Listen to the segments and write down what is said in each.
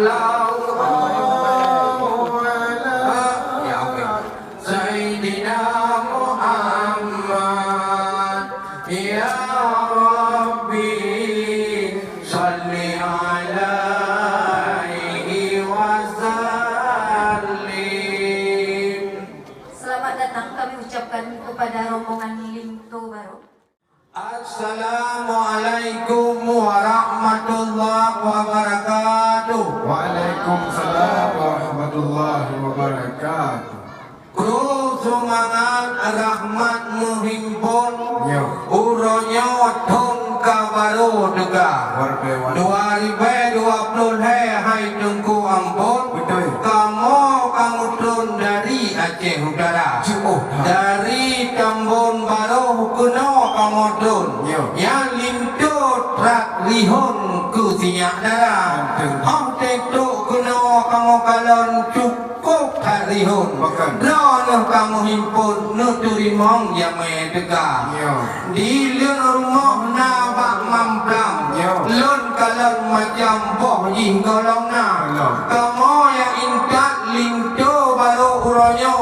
sallallahu ala Sayyidina Muhammad ya Rabbi salli alaihi wasallim. Selamat datang kami ucapkan kepada rombongan Lintu Baru. Assalamualaikum warahmatullahi wabarakatuh. Waalaikumsalam warahmatullahi wabarakatuh. Kru sumangat rahmat muhimpun Yo. uronyo tun kabaru dega 2020 hai tungku ampun Betul. kamu tun dari Aceh Utara dari Tambun Baru kuno kamu tun Yo. yang lintu trak lihun ku sinyak darah oh tentu kuno kamu kalon cukup karihun Bahkan. Rono kamu himpun nuturi mong yame dega Yo. di lun rumah nabak mamplang Yo. lun kalon macam boh jing golong na Yo. kamu yang ingat lintu baru uronyo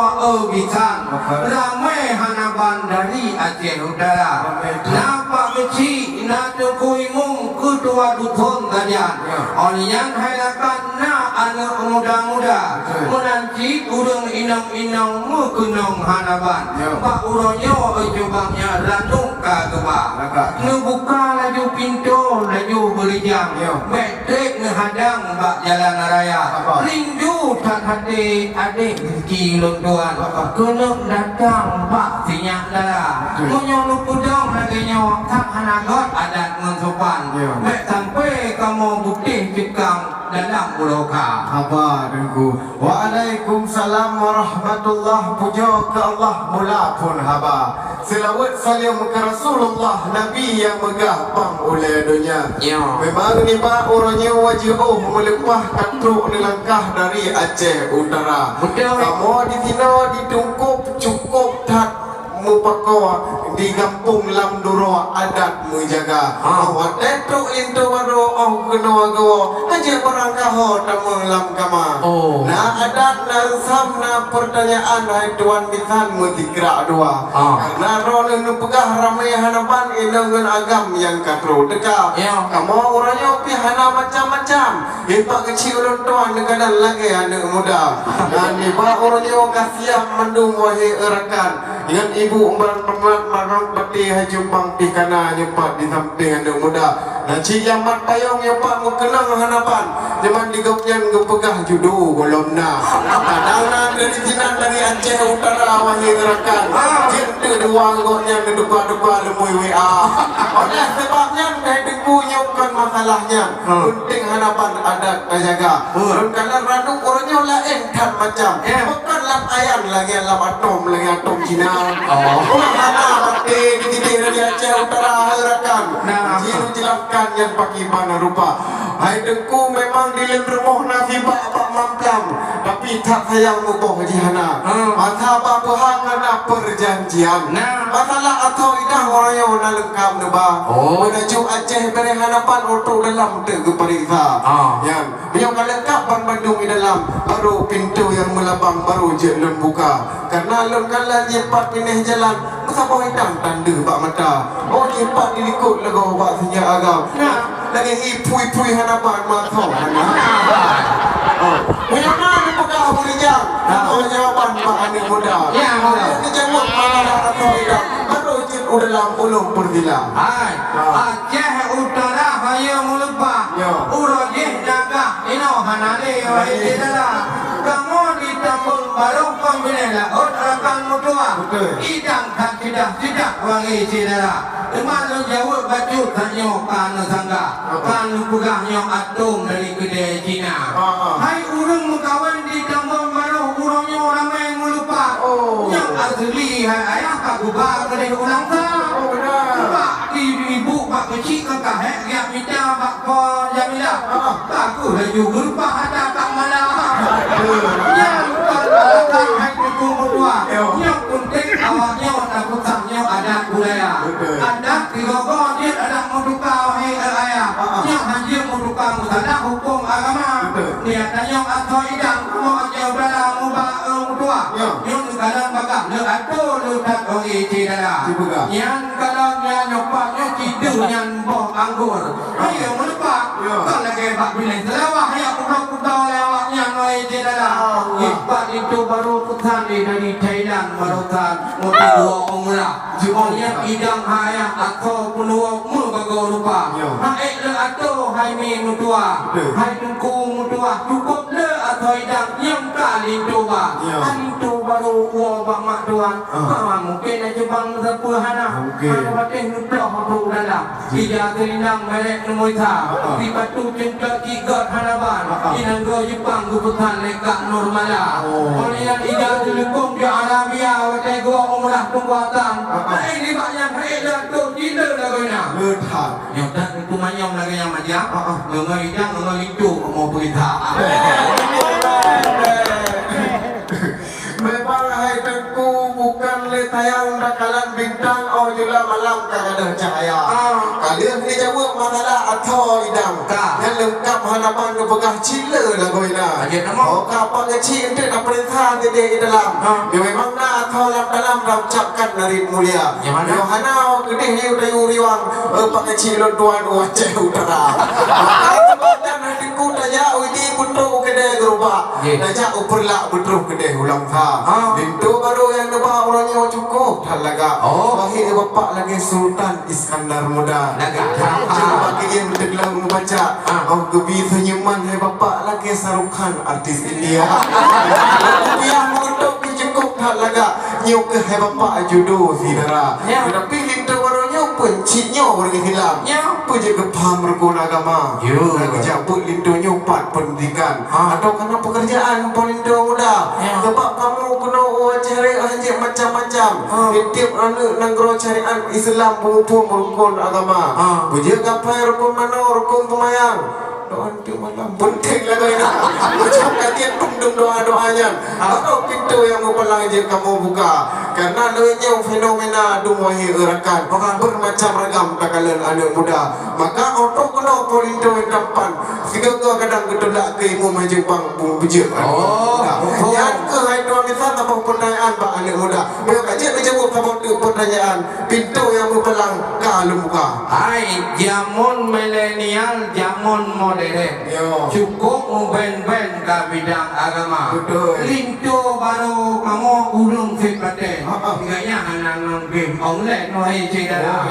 bisang Bahkan. ramai hanaban dari Aceh Utara Ramai. nampak kecil na tukui mung kedua duton kajian Yo. olian halakan na anak muda-muda Betul. menanti urang inang-inang mukunong hanaban Yo. pak uronyo jubangnya ranung kageba Lagak. ngebuka laju pintu laju berijang Yo. metrek ngehadang bak jalan raya Apa? rindu tak hati adik rezeki lunduan kena datang bak sinyak darah Betul. menyolok kudong lagi nyawak tak hanagot adat mensopan Yo. mek sampai kamu putih cekang dalam buloka Apa dengku. Waalaikumsalam warahmatullahi puja ke Allah mula pun haba. Selawat salam ke Rasulullah Nabi yang megah pang oleh dunia. Ya. Memang ni pak orangnya wajib melepah katruk ni langkah dari Aceh Utara. Betul. Kamu di sini ditungkup cukup tak mupako di kampung Lamduro adat menjaga. Awak tetruk itu baru kena gawa aja barang kaho tamu lam kama. Oh. Nah adat nasam na pertanyaan hai tuan bisan mutikra dua. Karena ron nu pegah ramai hanapan inangan agam yang katro deka. Ya. Kamu orangnya pihana macam-macam. Ipak kecil ulun tuan kadang lagi anak muda. Dan ipak orangnya kasihan mendung wahai erakan. Dengan ibu umbaran pemat marang peti hajumpang di kana nyempat di samping anak muda. Dan cik yamat payung nyempat mukenang hanapan. Zaman digopnya ngepegah judu golomna. Kadang dari jinan dari Aceh Utara wahai erakan. Cinta dua goknya ngedupa-dupa lemui WA. Oleh sebabnya kayak dengku nyokkan masalahnya. Penting hanapan adat terjaga. Kalau ranung orangnya lain kan macam. Bukan lam ayam lagi lam atom Cina. Mana mati di titik dari Aceh Utara harakan. Jiru jelaskan yang pakai mana rupa. Hai dengku memang di lem rumah nasi pak mamplam. Tapi tak sayang muboh jihana. Masa apa hangana perjanjian. Masalah atau idah orang yang nak lengkap neba. Menuju Aceh dari hanapan untuk dalam terperiksa. Yang beliau kan lengkap ban Bandung di dalam. Baru pintu yang melabang baru je lun buka. Karena lun kalah nyepat pindah jalan. Masa bawah hitam tanda bak mata. Oh nyepat dilikut lagu bak senjak agam. Lagi ipui-ipui hanapan masuk. Punya mana pegah berijang. Jawapan Pak Anik Muda. Ya, muda. Dia jawab masalah atau tidak. Baru je dalam ulung perdila. hai Aceh Utara hanya melupa Ya. urojih naga ino hanale wahai didala kamu di Tambun Baru pembina laut rakan mutua Betul. idang tak tidak wangi cidara Malu jawab baju tanya kan sangga kan pegahnya atom dari kedai Cina. Hai urang mukawan di Tambun Baru urangnya ramai melupa. Yang asli hai ayah tak gubah kedai urang ta. Pak di ibu pak kecil kakak hek yang minta pak ko Jamila. Aku laju berupa ada tak mana. Yang tak hai kuku berdua. Yang penting awaknya takut saknya ada budaya. Ada tiga dia ada muduka wahai ayah. Yang haji muduka musada hukum agama. Dia tanya atau idang mau aja dalam mubah tua. Yang sekarang bagak le atu le tak oi cidara. Yang kalau nya nyopaknya tidur yang boh anggur. Ayo melepak. Kalau lagi bak bilang selawah ya kuda lewatnya oi cidara. Ibat itu baru putan dari Thailand barusan mau dua umrah. Yang idang hayang atau penuh bago lupa. Hai le atu hai mi mutua. Hai tungku mutua cukup le atau idang yang kali coba. Hari itu baru uang mak tuan. Mungkin aja bang sepuluhana. Ada batin nuplok untuk dalam. Ija terindang merek nemoita. Di batu cengkak tiga hanaban. Inang go Jepang guputan lekak normala. Kemudian ija dilukung di Arabia. Watai go umrah pembuatan. Hai di banyak hai tu tidak laganya. Letak. Yang tak itu manyong lagi yang majak. Mengai ija mengai itu mau berita. Memang hai tengku bukan le tayang bakalan bintang oh jula malam kagak cahaya. Kalian ni jawab masalah atau idam. Yang lengkap hanapan kepegah cila lah goina. Oh kapal kecil itu nak perintah di dalam. Dia memang nak atau dalam ucapkan dari mulia. Yohana gede ni udah uriwang pak kecil tuan wajah utara. Dan hatiku daya ini putu kedai gerubah. Daya uperlak betul kedai ulang tahun. Itu baru yang depan orangnya cukup talaga. Bahir bapak lagi Sultan Iskandar Muda. Coba yang tergelam membaca. Gebi senyuman hai bapak lagi Sarukan artis India. Yang mengutuk cukup talaga. Nyuk hai bapak judo sidara. Tapi itu barunya pencitnya orang Islam. Puja kepaham rukun agama. Lagi jabut lindu nyupat pendidikan. Atau karena pekerjaan lindu muda. Sebab kamu kena cari hajat macam-macam. Tiap anak nanggro syariat Islam pun rukun agama. Puja kapai rukun mana rukun pemayang. Doa tu malam penting lah ini. Macam katian tundung doa-doanya. Atau pintu yang mempelang je kamu buka. Karena lenyau fenomena dumuahi erakan. Bermacam ragam takalan anak muda. Maka auto kena polinto yang tampan. Segala kadang ketolak ke imu majempang puja. Yang ke hai dua misal apa pertanyaan pak anak muda. Mereka kajian menjawab pertanyaan. Pintu yang mempelang kalau buka. Hai jamun milenial jamun modern. Cukup ben-ben ke bidang agama. Lintu baru kamu ulung fikate. Gaya anak-anak game online noai cedera.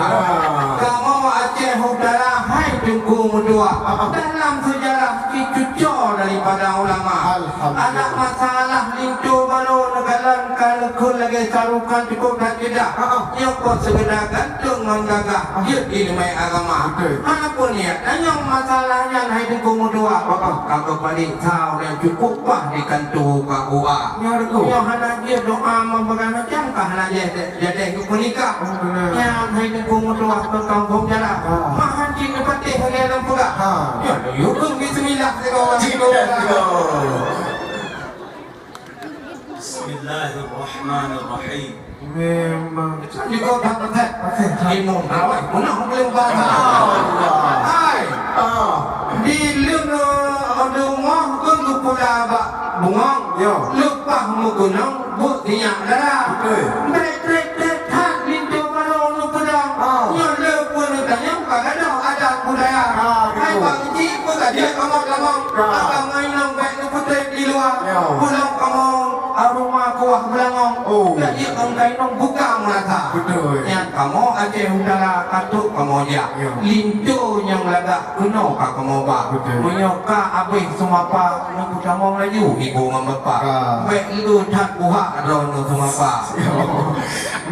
Kamu Aceh Utara hai tunggu mudua. Dalam sejarah dicucur daripada ulama. Ada masalah lintu baru negalan kalkul lagi sarukan cukup dan tidak. Nyokot segera gantung menggagah. Dia ilmu agama. Apapun niat. Yang masalahnya hai tunggu mudua. Kalau balik tahu yang cukup bah di kantor KUA. Yang hendak dia doa memberikan macam kahana jadi kunika. Yang hai tunggu mudua ke kampung jalan. Mahan jin patih dalam pula. Ya, yuk bismillah Bismillahirrahmanirrahim. Memang juga tak patah. Ilmu rawat punah belum bahasa. Hai. Di luna rumah kan pula bak bungong. Lupa menggunung buat tiang darah. Trek tak lintu baru nu pedang. Yang lepun tanya kadang ada budaya. Hai bang cik pun dia kamu abang mainan baik nu putih di luar. Pulang kamu rumah kuah belangong. Jadi engkai nong buka merata. Yang kamu Aceh Utara katuk kamu dia. Lintu yang lagak kuno ka kamu ba. Menyoka abis semua pa nu kamu laju ibu ngambapa. Baik lu tak buah ron semua pa.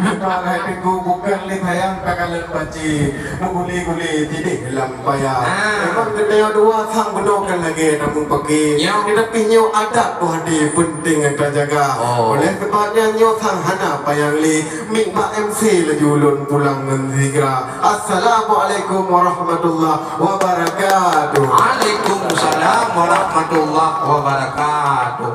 Memang hai tengku bukan le tayang kakalan baci. Menguli-guli tidak lampaya. Memang dia dua sang benokan lagi namun pagi. Tetapi nyo adat tu hadi penting kita jaga. Oleh sebabnya nyo sang hana payang li minta MC le julun pulang menzigra. Assalamualaikum warahmatullahi wabarakatuh. Waalaikumsalam warahmatullahi wabarakatuh.